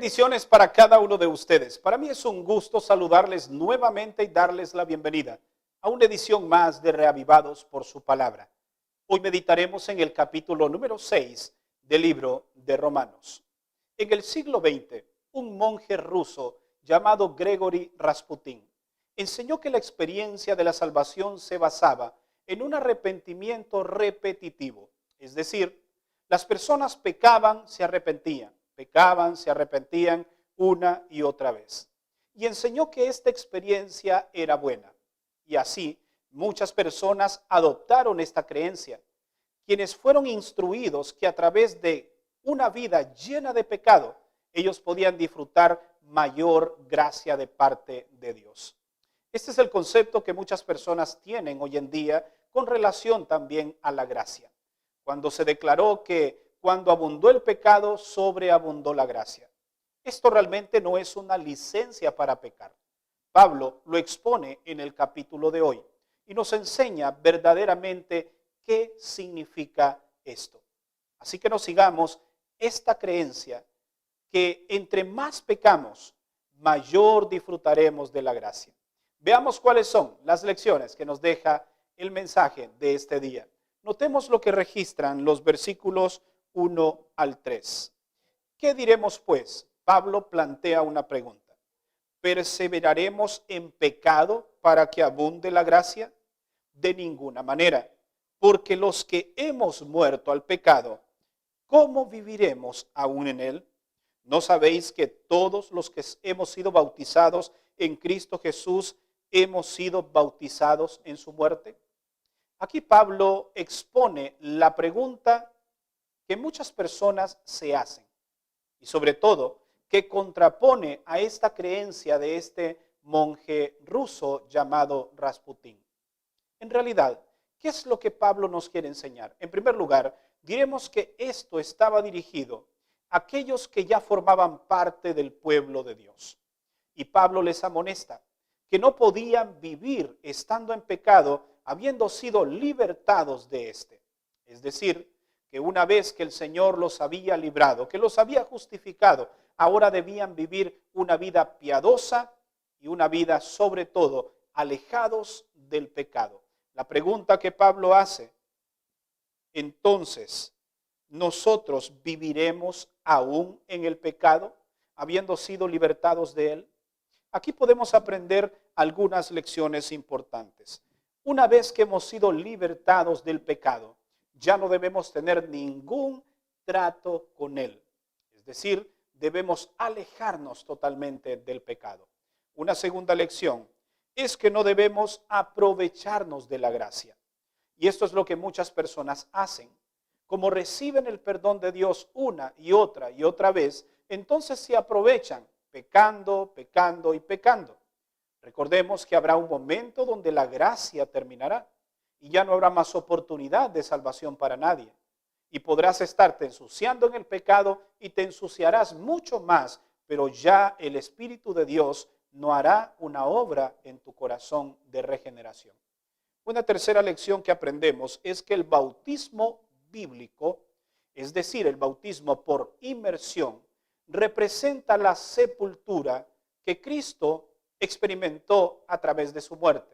Bendiciones para cada uno de ustedes. Para mí es un gusto saludarles nuevamente y darles la bienvenida a una edición más de Reavivados por su palabra. Hoy meditaremos en el capítulo número 6 del libro de Romanos. En el siglo XX, un monje ruso llamado Grigori Rasputin enseñó que la experiencia de la salvación se basaba en un arrepentimiento repetitivo. Es decir, las personas pecaban, se arrepentían una y otra vez. Y enseñó que esta experiencia era buena. Y así, muchas personas adoptaron esta creencia, quienes fueron instruidos que a través de una vida llena de pecado, ellos podían disfrutar mayor gracia de parte de Dios. Este es el concepto que muchas personas tienen hoy en día con relación también a la gracia. Cuando se declaró que cuando abundó el pecado, sobreabundó la gracia. Esto realmente no es una licencia para pecar. Pablo lo expone en el capítulo de hoy y nos enseña verdaderamente qué significa esto. Así que nos sigamos esta creencia que entre más pecamos, mayor disfrutaremos de la gracia. Veamos cuáles son las lecciones que nos deja el mensaje de este día. Notemos lo que registran los versículos 1 al 3. ¿Qué diremos pues? Pablo plantea una pregunta. ¿Perseveraremos en pecado para que abunde la gracia? De ninguna manera, porque los que hemos muerto al pecado, ¿cómo viviremos aún en él? ¿No sabéis que todos los que hemos sido bautizados en Cristo Jesús hemos sido bautizados en su muerte? Aquí Pablo expone la pregunta que muchas personas se hacen y sobre todo que contrapone a esta creencia de este monje ruso llamado Rasputín. En realidad, ¿qué es lo que Pablo nos quiere enseñar? En primer lugar, diremos que esto estaba dirigido a aquellos que ya formaban parte del pueblo de Dios. Y Pablo les amonesta que no podían vivir estando en pecado habiendo sido libertados de este. Es decir, que una vez que el Señor los había librado, que los había justificado, ahora debían vivir una vida piadosa y una vida sobre todo alejados del pecado. La pregunta que Pablo hace, entonces, ¿nosotros viviremos aún en el pecado, habiendo sido libertados de él? Aquí podemos aprender algunas lecciones importantes. Una vez que hemos sido libertados del pecado, ya no debemos tener ningún trato con él. Es decir, debemos alejarnos totalmente del pecado. Una segunda lección es que no debemos aprovecharnos de la gracia. Y esto es lo que muchas personas hacen. Como reciben el perdón de Dios una y otra vez, entonces se aprovechan pecando y pecando. Recordemos que habrá un momento donde la gracia terminará y ya no habrá más oportunidad de salvación para nadie. Y podrás estarte ensuciando en el pecado y te ensuciarás mucho más, pero ya el Espíritu de Dios no hará una obra en tu corazón de regeneración. Una tercera lección que aprendemos es que el bautismo bíblico, es decir, el bautismo por inmersión, representa la sepultura que Cristo experimentó a través de su muerte.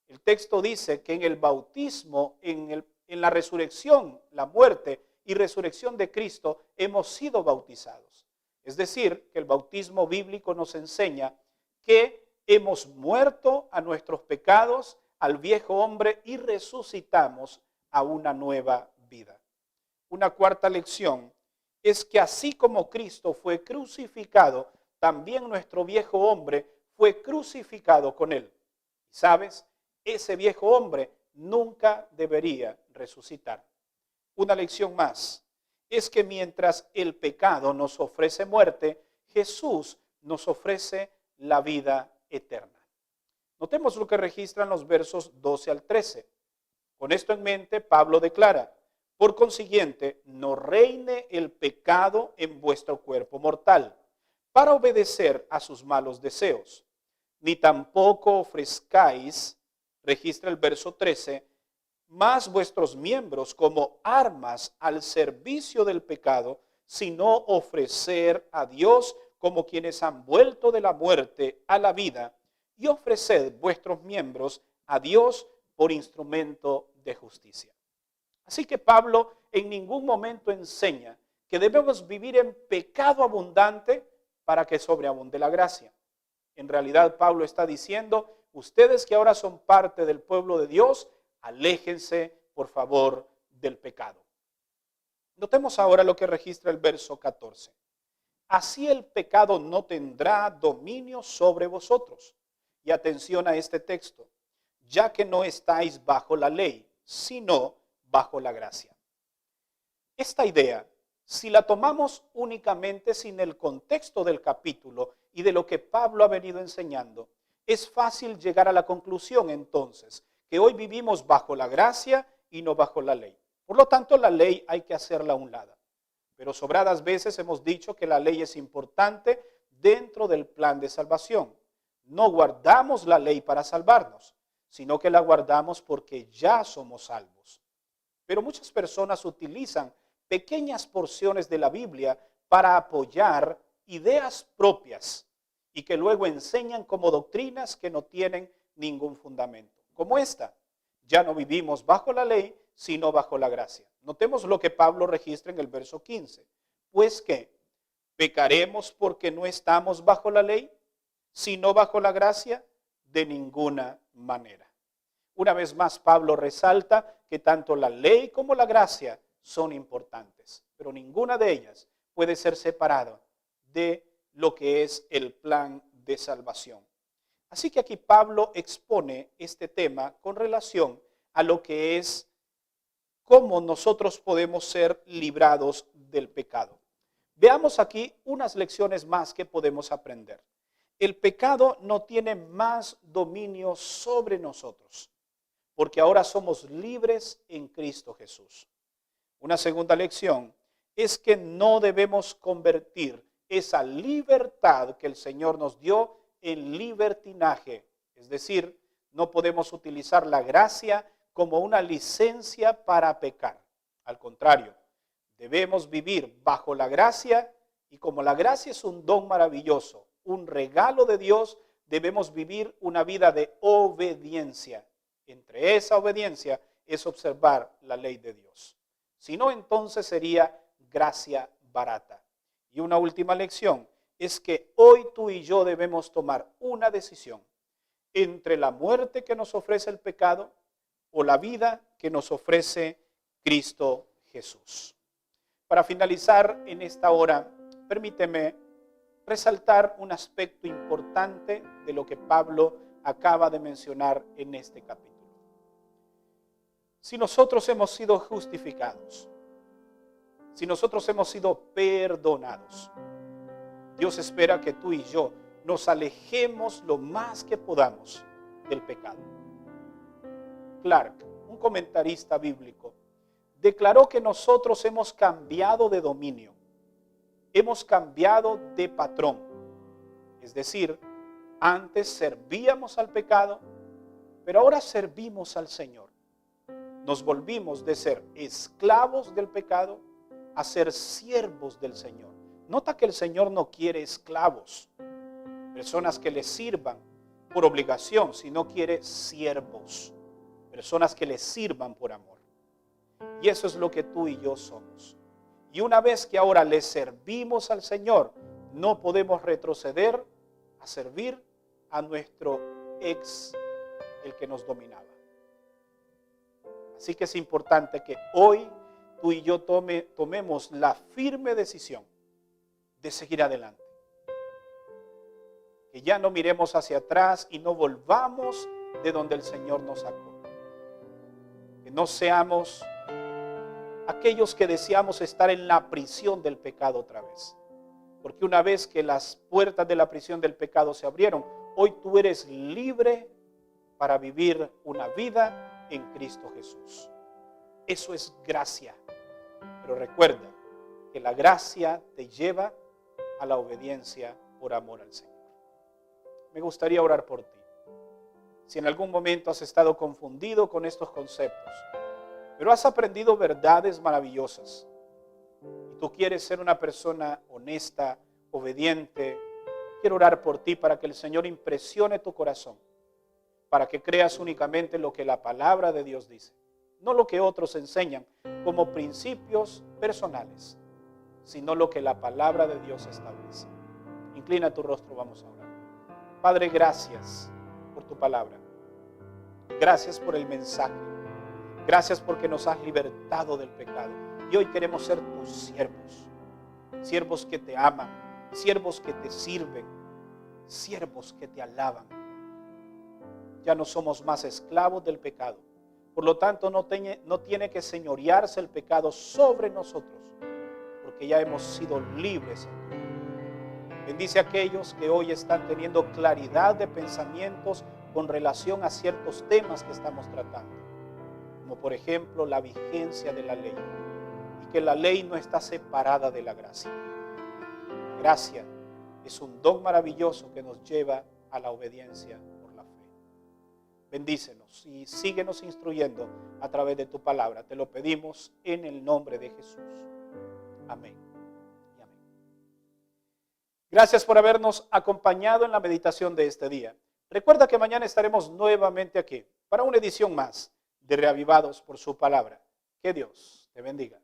El texto dice que en el bautismo, en la resurrección, la muerte y resurrección de Cristo, hemos sido bautizados. Es decir, que el bautismo bíblico nos enseña que hemos muerto a nuestros pecados, al viejo hombre y resucitamos a una nueva vida. Una cuarta lección es que así como Cristo fue crucificado, también nuestro viejo hombre fue crucificado con él. ¿Sabes? Ese viejo hombre nunca debería resucitar. Una lección más es que mientras el pecado nos ofrece muerte, Jesús nos ofrece la vida eterna. Notemos lo que registran los versos 12 al 13. Con esto en mente, Pablo declara: por consiguiente, no reine el pecado en vuestro cuerpo mortal, para obedecer a sus malos deseos, ni tampoco ofrezcáis, registra el verso 13, más vuestros miembros como armas al servicio del pecado, sino ofrecer a Dios como quienes han vuelto de la muerte a la vida, y ofreced vuestros miembros a Dios por instrumento de justicia. Así que Pablo en ningún momento enseña que debemos vivir en pecado abundante para que sobreabunde la gracia. En realidad Pablo está diciendo, ustedes que ahora son parte del pueblo de Dios, aléjense por favor del pecado. Notemos ahora lo que registra el verso 14. Así el pecado no tendrá dominio sobre vosotros. Y atención a este texto, ya que no estáis bajo la ley, sino bajo la gracia. Esta idea, si la tomamos únicamente sin el contexto del capítulo y de lo que Pablo ha venido enseñando, es fácil llegar a la conclusión entonces que hoy vivimos bajo la gracia y no bajo la ley. Por lo tanto, la ley hay que hacerla a un lado. Pero sobradas veces hemos dicho que la ley es importante dentro del plan de salvación. No guardamos la ley para salvarnos, sino que la guardamos porque ya somos salvos. Pero muchas personas utilizan pequeñas porciones de la Biblia para apoyar ideas propias y que luego enseñan como doctrinas que no tienen ningún fundamento. Como esta, ya no vivimos bajo la ley, sino bajo la gracia. Notemos lo que Pablo registra en el verso 15. Pues que, ¿pecaremos porque no estamos bajo la ley, sino bajo la gracia? De ninguna manera. Una vez más, Pablo resalta que tanto la ley como la gracia son importantes, pero ninguna de ellas puede ser separada de lo que es el plan de salvación. Así que aquí Pablo expone este tema con relación a lo que es cómo nosotros podemos ser librados del pecado. Veamos aquí unas lecciones más que podemos aprender. El pecado no tiene más dominio sobre nosotros, porque ahora somos libres en Cristo Jesús. Una segunda lección es que no debemos convertir esa libertad que el Señor nos dio en libertinaje. Es decir, no podemos utilizar la gracia como una licencia para pecar. Al contrario, debemos vivir bajo la gracia y como la gracia es un don maravilloso, un regalo de Dios, debemos vivir una vida de obediencia. Entre esa obediencia es observar la ley de Dios. Si no, entonces sería gracia barata. Y una última lección es que hoy tú y yo debemos tomar una decisión entre la muerte que nos ofrece el pecado o la vida que nos ofrece Cristo Jesús. Para finalizar en esta hora, permíteme resaltar un aspecto importante de lo que Pablo acaba de mencionar en este capítulo. Si nosotros hemos sido justificados, si nosotros hemos sido perdonados, Dios espera que tú y yo nos alejemos lo más que podamos del pecado. Clark, un comentarista bíblico, declaró que nosotros hemos cambiado de dominio, hemos cambiado de patrón. Es decir, antes servíamos al pecado, pero ahora servimos al Señor. Nos volvimos de ser esclavos del pecado a ser siervos del Señor. Nota que el Señor no quiere esclavos, personas que le sirvan por obligación, sino quiere siervos, personas que le sirvan por amor. Y eso es lo que tú y yo somos. Y una vez que ahora le servimos al Señor, no podemos retroceder a servir a nuestro ex, el que nos dominaba. Así que es importante que hoy tú y yo tomemos la firme decisión de seguir adelante. Que ya no miremos hacia atrás y no volvamos de donde el Señor nos sacó. Que no seamos aquellos que deseamos estar en la prisión del pecado otra vez. Porque una vez que las puertas de la prisión del pecado se abrieron, hoy tú eres libre para vivir una vida en Cristo Jesús. Eso es gracia. Pero recuerda que la gracia te lleva a la obediencia por amor al Señor. Me gustaría orar por ti. Si en algún momento has estado confundido con estos conceptos, pero has aprendido verdades maravillosas y tú quieres ser una persona honesta, obediente. Quiero orar por ti para que el Señor impresione tu corazón, para que creas únicamente lo que la palabra de Dios dice, no lo que otros enseñan como principios personales, sino lo que la palabra de Dios establece. Inclina tu rostro, vamos a orar. Padre, gracias por tu palabra. Gracias por el mensaje. Gracias porque nos has libertado del pecado. Y hoy queremos ser tus siervos. Siervos que te aman, siervos que te sirven, siervos que te alaban. Ya no somos más esclavos del pecado. Por lo tanto, no tiene que señorearse el pecado sobre nosotros, porque ya hemos sido libres en ti. Bendice a aquellos que hoy están teniendo claridad de pensamientos con relación a ciertos temas que estamos tratando, como por ejemplo la vigencia de la ley, y que la ley no está separada de la gracia. Gracia es un don maravilloso que nos lleva a la obediencia por la fe. Bendícenos y síguenos instruyendo a través de tu palabra. Te lo pedimos en el nombre de Jesús. Amén. Gracias por habernos acompañado en la meditación de este día. Recuerda que mañana estaremos nuevamente aquí para una edición más de Reavivados por su palabra. Que Dios te bendiga.